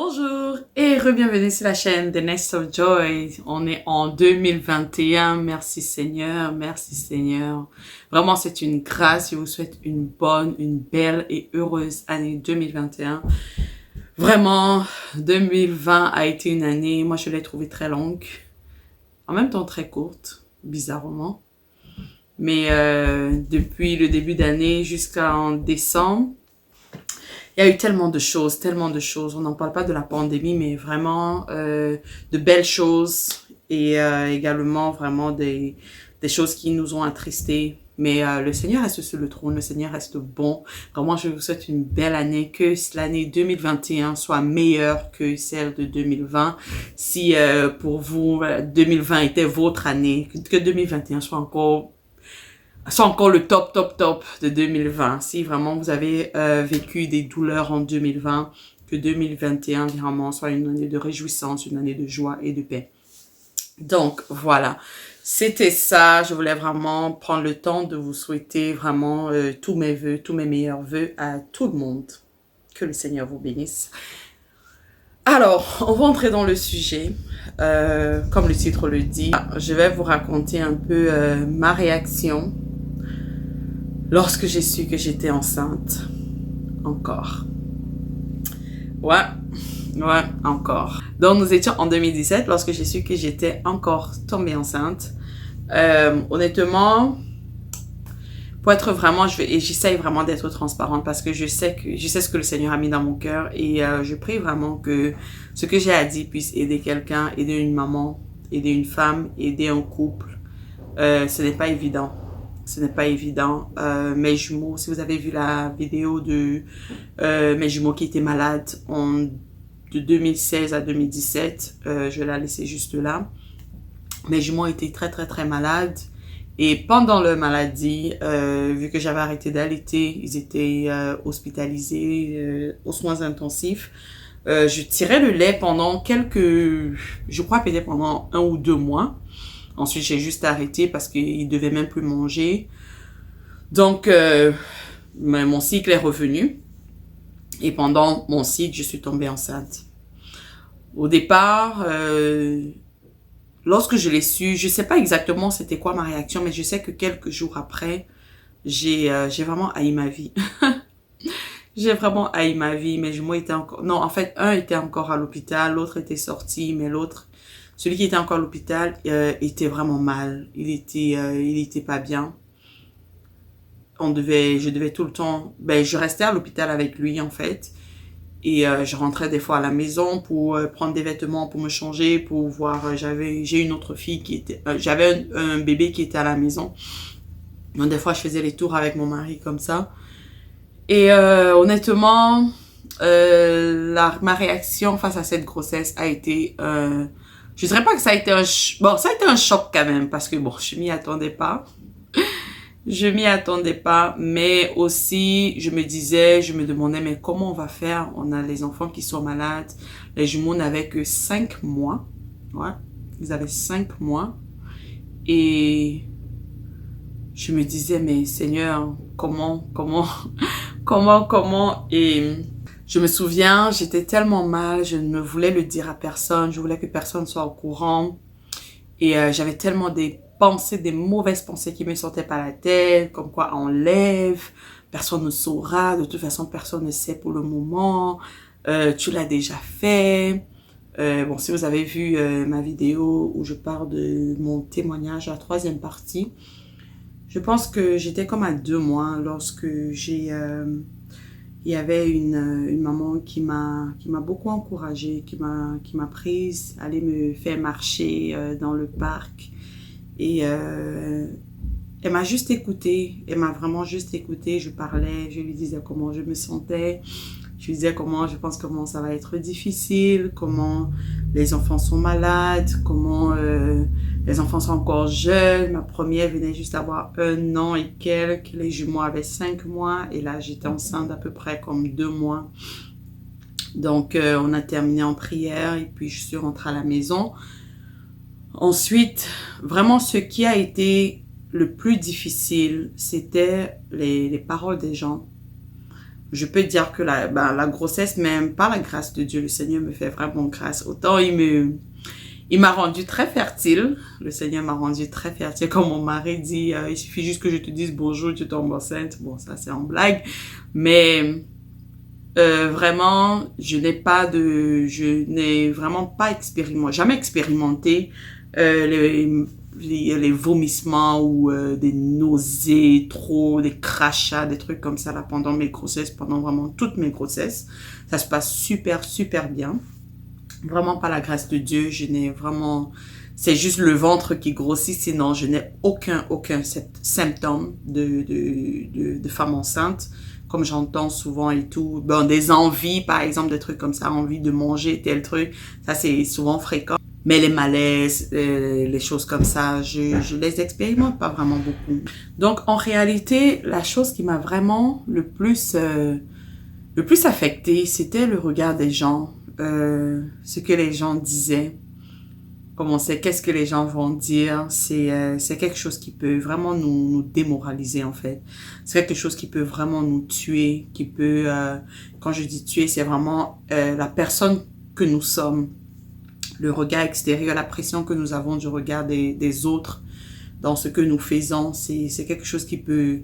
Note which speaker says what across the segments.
Speaker 1: Bonjour et re-bienvenue sur la chaîne The Nest of Joy. On est en 2021. Merci Seigneur, merci Seigneur. Vraiment, c'est une grâce. Je vous souhaite une bonne, une belle et heureuse année 2021. Vraiment, 2020 a été une année, moi je l'ai trouvée très longue, en même temps très courte, bizarrement. Mais depuis le début d'année jusqu'en décembre, il y a eu tellement de choses, tellement de choses. On n'en parle pas de la pandémie, mais vraiment de belles choses et également vraiment des choses qui nous ont attristés. Mais le Seigneur reste sur le trône, le Seigneur reste bon. Vraiment, je vous souhaite une belle année, que l'année 2021 soit meilleure que celle de 2020. Si pour vous, 2020 était votre année, que 2021 soit encore le top de 2020. Si vraiment vous avez vécu des douleurs en 2020, que 2021 vraiment soit une année de réjouissance, une année de joie et de paix. Donc voilà, c'était ça. Je voulais vraiment prendre le temps de vous souhaiter vraiment tous mes vœux, tous mes meilleurs vœux à tout le monde. Que le Seigneur vous bénisse. Alors, on va entrer dans le sujet. Comme le titre le dit, je vais vous raconter un peu ma réaction lorsque j'ai su que j'étais enceinte. Encore. Ouais, encore. Donc, nous étions en 2017 lorsque j'ai su que j'étais encore tombée enceinte. Honnêtement, pour être vraiment, j'essaye vraiment d'être transparente parce que je sais ce que le Seigneur a mis dans mon cœur et je prie vraiment que ce que j'ai à dire puisse aider quelqu'un, aider une maman, aider une femme, aider un couple. Ce n'est pas évident. Ce n'est pas évident. Mes jumeaux, si vous avez vu la vidéo de mes jumeaux qui étaient malades de 2016 à 2017, je vais la laisser juste là. Mes jumeaux étaient très malades. Et pendant leur maladie, vu que j'avais arrêté d'allaiter, ils étaient hospitalisés aux soins intensifs. Je tirais le lait pendant je crois peut-être pendant 1 ou 2 mois. Ensuite, j'ai juste arrêté parce qu'ils devaient même plus manger. Donc, mon cycle est revenu. Et pendant mon cycle, je suis tombée enceinte. Au départ, lorsque je l'ai su, je sais pas exactement c'était quoi ma réaction, mais je sais que quelques jours après, j'ai vraiment haï ma vie. J'ai vraiment haï ma vie. Mes jumeaux étaient encore... Non, en fait, un était encore à l'hôpital, l'autre était sorti, mais celui qui était encore à l'hôpital était vraiment mal. Il était pas bien. Je devais tout le temps... je restais à l'hôpital avec lui, en fait. Et je rentrais des fois à la maison pour prendre des vêtements, pour me changer, pour voir... J'ai une autre fille qui était... j'avais un bébé qui était à la maison. Donc, des fois, je faisais les tours avec mon mari comme ça. Et honnêtement, ma réaction face à cette grossesse a été... je dirais pas que ça a été ça a été un choc quand même, parce que je m'y attendais pas. Je m'y attendais pas, mais aussi, je me demandais, mais comment on va faire? On a les enfants qui sont malades. Les jumeaux n'avaient que 5 mois. Ouais. Ils avaient 5 mois. Et je me disais, mais Seigneur, comment? Et je me souviens, j'étais tellement mal, je ne voulais le dire à personne, je voulais que personne soit au courant. Et j'avais tellement des mauvaises pensées qui me sortaient par la tête, comme quoi enlève, personne ne saura, de toute façon personne ne sait pour le moment, tu l'as déjà fait. Si vous avez vu ma vidéo où je parle de mon témoignage, la 3e partie, je pense que j'étais comme à 2 mois lorsque il y avait une maman qui m'a beaucoup encouragée, qui m'a prise, aller me faire marcher dans le parc. Et elle m'a juste écoutée, elle m'a vraiment juste écoutée. Je parlais, je lui disais comment je me sentais, je lui disais comment ça va être difficile, comment les enfants sont malades, comment les enfants sont encore jeunes. Ma première venait juste d'avoir 1 an et quelques, les jumeaux avaient 5 mois et là j'étais enceinte d'à peu près comme 2 mois. Donc on a terminé en prière et puis je suis rentrée à la maison. Ensuite, vraiment ce qui a été le plus difficile, c'était les paroles des gens. je peux dire que la grossesse, même par la grâce de Dieu, le Seigneur me fait vraiment grâce. Autant il m'a rendu très fertile. Le Seigneur m'a rendu très fertile. Comme mon mari dit, il suffit juste que je te dise bonjour, tu tombes enceinte. Bon, ça c'est en blague. Mais vraiment, je n'ai vraiment pas jamais expérimenté les vomissements ou des nausées, des crachats, des trucs comme ça là pendant mes grossesses, pendant vraiment toutes mes grossesses. Ça se passe super, super bien. Vraiment par la grâce de Dieu, c'est juste le ventre qui grossit, sinon je n'ai aucun symptôme de femme enceinte, comme j'entends souvent et tout. Bon, des envies, par exemple, des trucs comme ça, envie de manger tel truc, ça c'est souvent fréquent. Mais les malaises, les choses comme ça, je les expérimente pas vraiment beaucoup. Donc, en réalité, la chose qui m'a vraiment le plus affectée, c'était le regard des gens, ce que les gens disaient. Qu'est-ce que les gens vont dire, c'est quelque chose qui peut vraiment nous démoraliser en fait. C'est quelque chose qui peut vraiment nous tuer, quand je dis tuer, c'est vraiment la personne que nous sommes. Le regard extérieur, la pression que nous avons du regard des autres dans ce que nous faisons, c'est quelque chose qui peut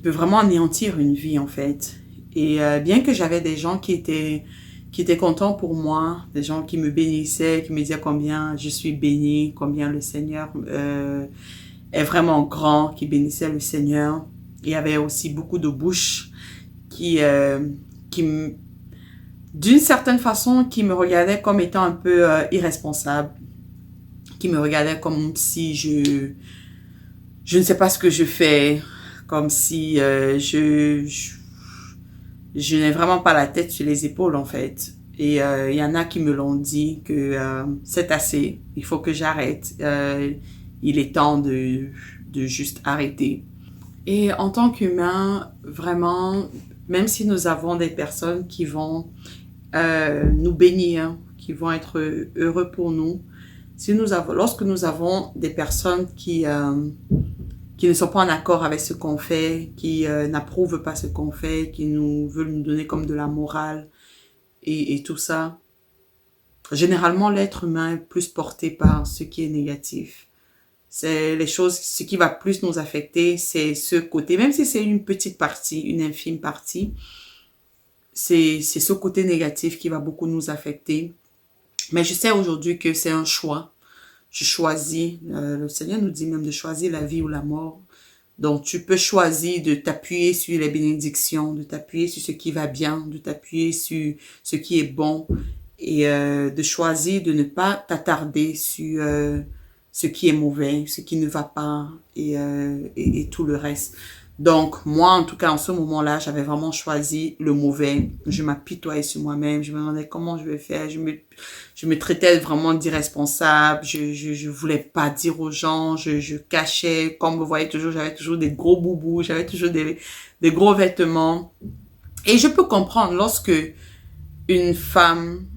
Speaker 1: vraiment anéantir une vie en fait. Et bien que j'avais des gens qui étaient contents pour moi, des gens qui me bénissaient, qui me disaient combien je suis bénie, combien le Seigneur est vraiment grand, qui bénissaient le Seigneur. Il y avait aussi beaucoup de bouches qui d'une certaine façon, qui me regardaient comme étant un peu irresponsable, qui me regardaient comme si je ne sais pas ce que je fais, comme si je n'ai vraiment pas la tête sur les épaules en fait. Et il y en a qui me l'ont dit que c'est assez, il faut que j'arrête, il est temps de juste arrêter. Et en tant qu'humain, vraiment, même si nous avons des personnes qui vont nous bénir, qui vont être heureux pour nous, lorsque nous avons des personnes qui ne sont pas en accord avec ce qu'on fait, qui n'approuvent pas ce qu'on fait, qui veulent nous donner comme de la morale et tout ça, généralement l'être humain est plus porté par ce qui est négatif. Ce qui va plus nous affecter, c'est ce côté, même si c'est une petite partie, une infime partie, c'est ce côté négatif qui va beaucoup nous affecter. Mais je sais aujourd'hui que c'est un choix. Je choisis, le Seigneur nous dit même de choisir la vie ou la mort. Donc tu peux choisir de t'appuyer sur les bénédictions, de t'appuyer sur ce qui va bien, de t'appuyer sur ce qui est bon et de choisir de ne pas t'attarder sur ce qui est mauvais, ce qui ne va pas et tout le reste. Donc, moi, en tout cas, en ce moment-là, j'avais vraiment choisi le mauvais. Je m'apitoyais sur moi-même. Je me demandais comment je vais faire. Je me traitais vraiment d'irresponsable. Je voulais pas dire aux gens. Je cachais. Comme vous voyez toujours, j'avais toujours des gros boubous. J'avais toujours des gros vêtements. Et je peux comprendre lorsque une femme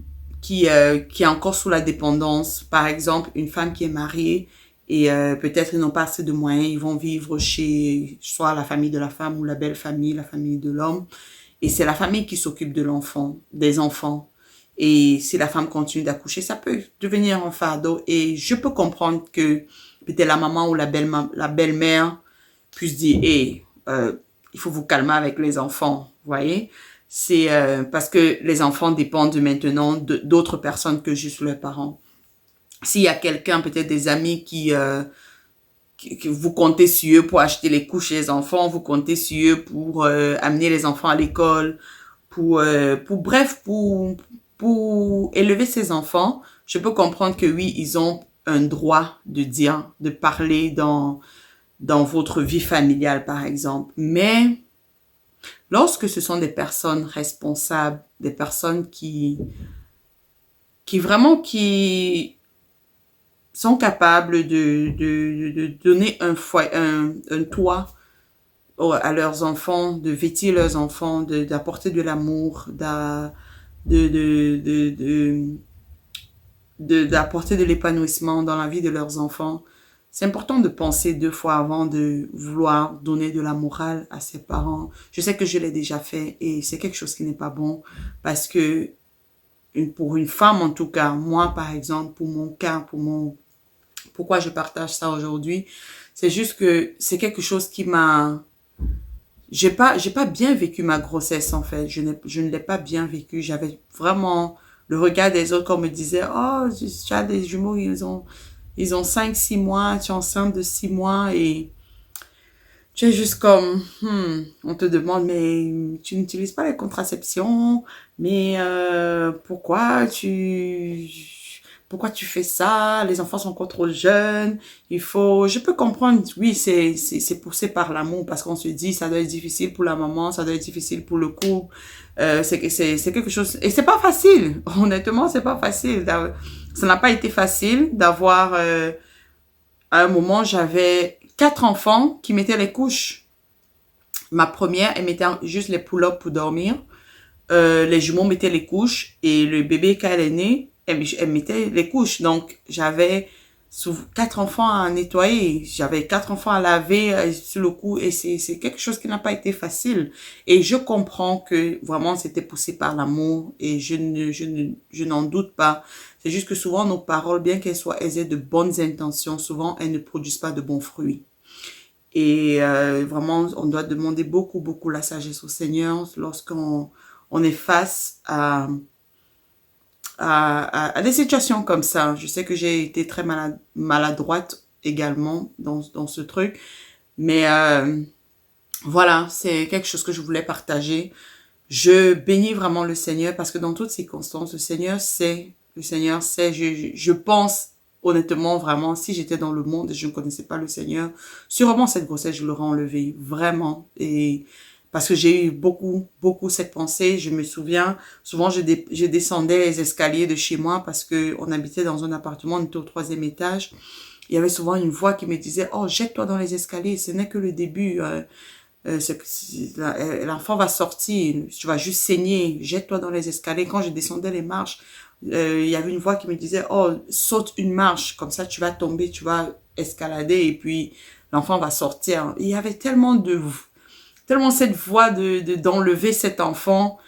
Speaker 1: qui est encore sous la dépendance, par exemple, une femme qui est mariée, et peut-être ils n'ont pas assez de moyens, ils vont vivre chez soit la famille de la femme ou la belle famille, la famille de l'homme. Et c'est la famille qui s'occupe de l'enfant, des enfants. Et si la femme continue d'accoucher, ça peut devenir un fardeau. Et je peux comprendre que peut-être la maman ou la belle-mère puisse dire, hey, il faut vous calmer avec les enfants, vous voyez. C'est parce que les enfants dépendent maintenant d'autres personnes que juste leurs parents. S'il y a quelqu'un, peut-être des amis qui vous comptez sur eux pour acheter les couches des enfants, vous comptez sur eux pour amener les enfants à l'école, pour élever ces enfants, je peux comprendre que oui, ils ont un droit de dire, de parler dans votre vie familiale, par exemple. Mais lorsque ce sont des personnes responsables, des personnes qui sont capables de donner un toit à leurs enfants, de vêtir leurs enfants, d'apporter de l'amour, d'apporter de l'épanouissement dans la vie de leurs enfants. c'est important de penser 2 fois avant de vouloir donner de la morale à ses parents. Je sais que je l'ai déjà fait et c'est quelque chose qui n'est pas bon parce que pour une femme en tout cas, moi par exemple, pour mon cas, pourquoi je partage ça aujourd'hui, c'est juste que c'est quelque chose qui m'a, j'ai pas bien vécu ma grossesse en fait. Je ne l'ai pas bien vécu. J'avais vraiment le regard des autres quand on me disait, oh, tu as des jumeaux, ils ont 5, 6 mois, tu es enceinte de 6 mois et tu es juste comme, on te demande, mais tu n'utilises pas les contraceptions, mais pourquoi tu fais ça? Les enfants sont encore trop jeunes. Je peux comprendre, oui, c'est poussé par l'amour parce qu'on se dit, ça doit être difficile pour la maman, ça doit être difficile pour le couple. C'est quelque chose, et c'est pas facile. Honnêtement, c'est pas facile. Ça n'a pas été facile d'avoir, à un moment, j'avais 4 enfants qui mettaient les couches. Ma première, elle mettait juste les pull-ups pour dormir. Les jumeaux mettaient les couches et le bébé, quand elle est née, elle mettait les couches. Donc, j'avais 4 enfants à nettoyer. J'avais 4 enfants à laver sur le coup et c'est quelque chose qui n'a pas été facile. Et je comprends que vraiment c'était poussé par l'amour et je n'en doute pas. C'est juste que souvent nos paroles, bien qu'elles soient aisées de bonnes intentions, souvent elles ne produisent pas de bons fruits. Et vraiment, on doit demander beaucoup, beaucoup la sagesse au Seigneur lorsqu'on est face à des situations comme ça. Je sais que j'ai été très maladroite également dans ce truc. Mais voilà, c'est quelque chose que je voulais partager. Je bénis vraiment le Seigneur parce que dans toutes circonstances, le Seigneur sait, je pense honnêtement, vraiment, si j'étais dans le monde et je ne connaissais pas le Seigneur, sûrement cette grossesse, je l'aurais enlevée, vraiment. Et parce que j'ai eu beaucoup, beaucoup cette pensée. Je me souviens, souvent, je descendais les escaliers de chez moi parce que on habitait dans un appartement, on était au 3e étage. Il y avait souvent une voix qui me disait, oh, jette-toi dans les escaliers, ce n'est que le début. L'enfant va sortir, tu vas juste saigner, jette-toi dans les escaliers. Quand je descendais les marches, il y avait une voix qui me disait, oh, saute une marche, comme ça tu vas tomber, tu vas escalader et puis l'enfant va sortir. Il y avait tellement cette voix d'enlever cet enfant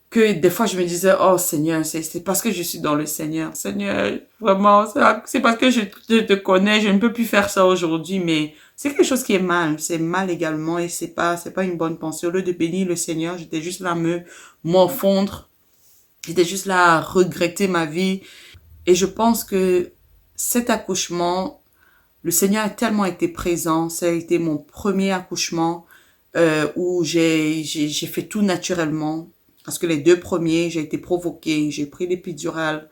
Speaker 1: que des fois je me disais, oh Seigneur, c'est parce que je suis dans le Seigneur. Seigneur, vraiment, c'est parce que je te connais, je ne peux plus faire ça aujourd'hui, mais c'est quelque chose qui est mal. C'est mal également et c'est pas une bonne pensée. Au lieu de bénir le Seigneur, j'étais juste là à me morfondre. J'étais juste là à regretter ma vie. Et je pense que cet accouchement, le Seigneur a tellement été présent. Ça a été mon premier accouchement où j'ai fait tout naturellement. Parce que les 2 premiers, j'ai été provoquée, j'ai pris l'épidurale.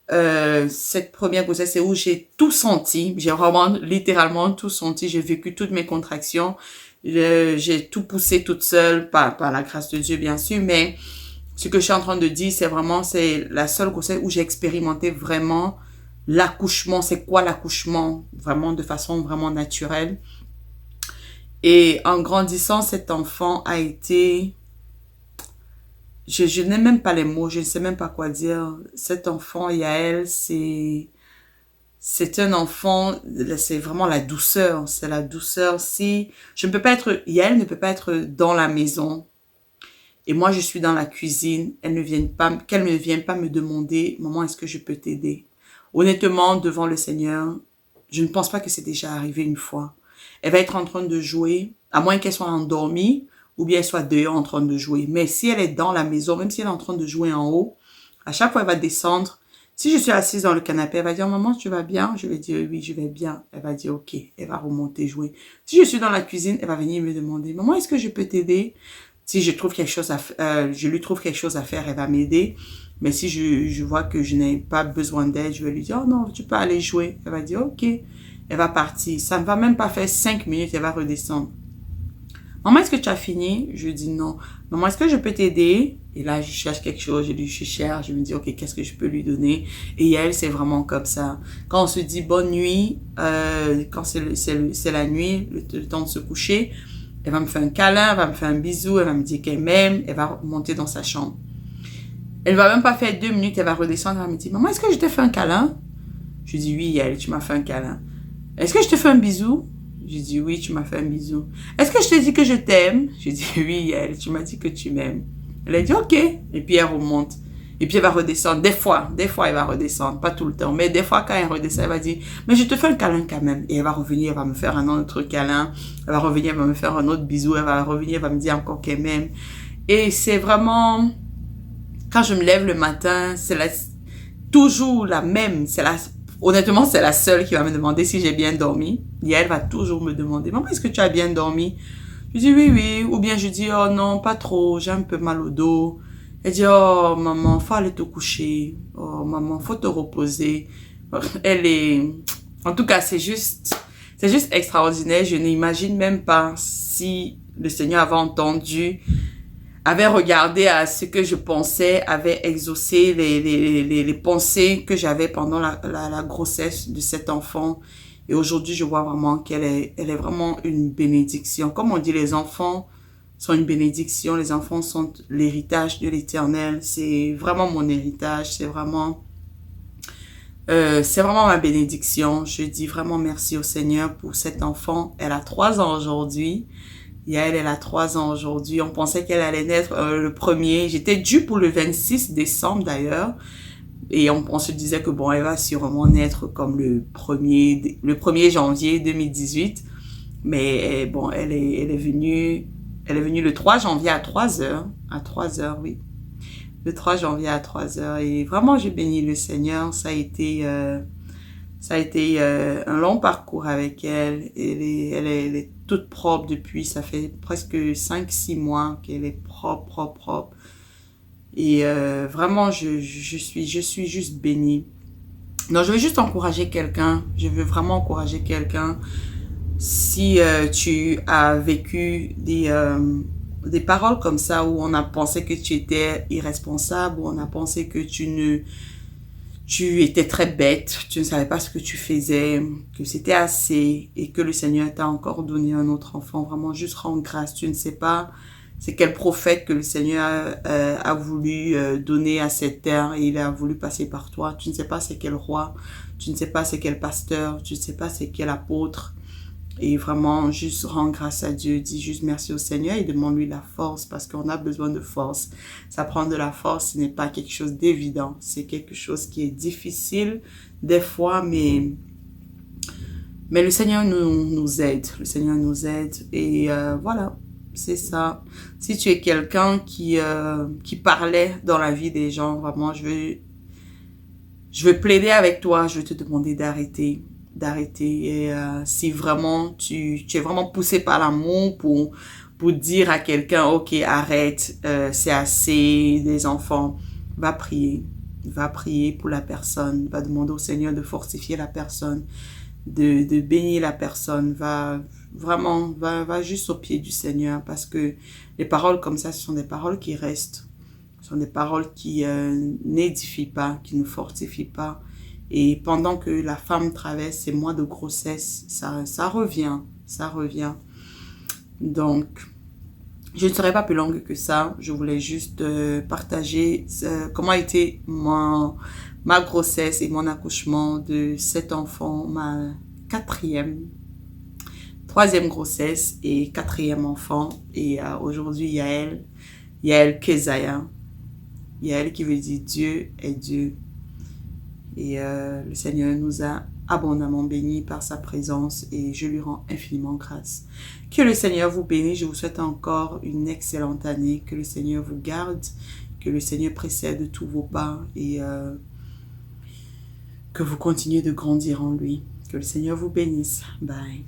Speaker 1: Cette première grossesse, c'est où j'ai tout senti. J'ai vraiment littéralement tout senti. J'ai vécu toutes mes contractions. J'ai tout poussé toute seule, par la grâce de Dieu bien sûr, mais ce que je suis en train de dire, c'est la seule grossesse où j'ai expérimenté vraiment l'accouchement. C'est quoi l'accouchement? Vraiment de façon vraiment naturelle. Et en grandissant, cet enfant a été... Je n'ai même pas les mots, je ne sais même pas quoi dire. Cet enfant, Yael, c'est un enfant, c'est vraiment la douceur. C'est la douceur. Yael ne peut pas être dans la maison. Et moi, je suis dans la cuisine. Qu'elle ne vienne pas me demander, maman, est-ce que je peux t'aider? Honnêtement, devant le Seigneur, je ne pense pas que c'est déjà arrivé une fois. Elle va être en train de jouer, à moins qu'elle soit endormie, ou bien elle soit dehors en train de jouer. Mais si elle est dans la maison, même si elle est en train de jouer en haut, à chaque fois, elle va descendre. Si je suis assise dans le canapé, elle va dire, maman, tu vas bien? Je vais dire, oui, je vais bien. Elle va dire, ok. Elle va remonter jouer. Si je suis dans la cuisine, elle va venir me demander, maman, est-ce que je peux t'aider? Si je trouve quelque chose je lui trouve quelque chose à faire, elle va m'aider. Mais si je vois que je n'ai pas besoin d'aide, je vais lui dire, oh non, tu peux aller jouer. Elle va dire, ok. Elle va partir. Ça ne va même pas faire 5 minutes, elle va redescendre. Maman, est-ce que tu as fini? Je lui dis non. Maman, est-ce que je peux t'aider? Et là, je cherche quelque chose, je cherche, je me dis, ok, qu'est-ce que je peux lui donner? Et elle, c'est vraiment comme ça. Quand on se dit bonne nuit, quand c'est la nuit, le temps de se coucher, elle va me faire un câlin, elle va me faire un bisou, elle va me dire qu'elle m'aime, elle va monter dans sa chambre. Elle va même pas faire 2 minutes, elle va redescendre, elle va me dire, maman, est-ce que je t'ai fait un câlin? Je dis, oui, elle, tu m'as fait un câlin. Est-ce que je te fais un bisou? J'ai dit oui, tu m'as fait un bisou. Est-ce que je te dis que je t'aime? J'ai dit oui, Yael, tu m'as dit que tu m'aimes. Elle a dit ok. Et puis elle remonte. Et puis elle va redescendre. Des fois, elle va redescendre. Pas tout le temps. Mais des fois, quand elle redescend, elle va dire, mais je te fais un câlin quand même. Et elle va revenir, elle va me faire un autre câlin. Elle va revenir, elle va me faire un autre bisou. Elle va revenir, elle va me dire encore qu'elle m'aime. Et c'est vraiment, quand je me lève le matin, toujours la même. Honnêtement, c'est la seule qui va me demander si j'ai bien dormi. Et elle va toujours me demander, maman, est-ce que tu as bien dormi? Je dis oui, oui. Ou bien je dis, oh non, pas trop, j'ai un peu mal au dos. Elle dit, oh maman, faut aller te coucher. Oh maman, faut te reposer. En tout cas, c'est juste extraordinaire. Je n'imagine même pas si le Seigneur avait regardé à ce que je pensais, avait exaucé les pensées que j'avais pendant la grossesse de cet enfant. Et aujourd'hui, je vois vraiment elle est vraiment une bénédiction. Comme on dit, les enfants sont une bénédiction. Les enfants sont l'héritage de l'Éternel. C'est vraiment mon héritage. C'est vraiment ma bénédiction. Je dis vraiment merci au Seigneur pour cet enfant. Elle a 3 ans aujourd'hui. Yael, elle a 3 ans aujourd'hui. On pensait qu'elle allait naître le 1er. J'étais due pour le 26 décembre d'ailleurs. Et on se disait que bon, elle va sûrement naître comme le 1er janvier 2018. Mais bon, elle est venue le 3 janvier à 3 heures. À 3 heures, oui. Le 3 janvier à 3 heures. Et vraiment, j'ai béni le Seigneur. Ça a été un long parcours avec elle. Elle est toute propre depuis, ça fait presque 5-6 mois qu'elle est propre. Et vraiment, je suis juste bénie. Donc, je veux juste encourager quelqu'un. Je veux vraiment encourager quelqu'un. Si tu as vécu des paroles comme ça, où on a pensé que tu étais irresponsable, où on a pensé que tu étais très bête, tu ne savais pas ce que tu faisais, que c'était assez et que le Seigneur t'a encore donné un autre enfant. Vraiment, juste rendre grâce. Tu ne sais pas c'est quel prophète que le Seigneur a voulu donner à cette terre et il a voulu passer par toi. Tu ne sais pas c'est quel roi, tu ne sais pas c'est quel pasteur, tu ne sais pas c'est quel apôtre. Et vraiment, juste rends grâce à Dieu, dis juste merci au Seigneur et demande-lui la force parce qu'on a besoin de force. Ça prend de la force, ce n'est pas quelque chose d'évident. C'est quelque chose qui est difficile des fois, mais le Seigneur nous aide. Le Seigneur nous aide et voilà, c'est ça. Si tu es quelqu'un qui parlait dans la vie des gens, vraiment, je veux plaider avec toi, je veux te demander d'arrêter et si vraiment tu es vraiment poussé par l'amour pour dire à quelqu'un ok arrête, c'est assez des enfants, va prier pour la personne, va demander au Seigneur de fortifier la personne, de bénir la personne, va juste au pied du Seigneur parce que les paroles comme ça ce sont des paroles qui restent, ce sont des paroles qui n'édifient pas, qui ne fortifient pas. Et pendant que la femme traverse ses mois de grossesse, ça revient. Donc, je ne serai pas plus longue que ça. Je voulais juste partager comment a été ma grossesse et mon accouchement de cet enfant, ma troisième grossesse et 4e enfant. Et aujourd'hui, Yael Kezaya. Yael qui veut dire Dieu est Dieu. Et le Seigneur nous a abondamment bénis par sa présence et je lui rends infiniment grâce. Que le Seigneur vous bénisse. Je vous souhaite encore une excellente année. Que le Seigneur vous garde. Que le Seigneur précède tous vos pas et que vous continuez de grandir en lui. Que le Seigneur vous bénisse. Bye.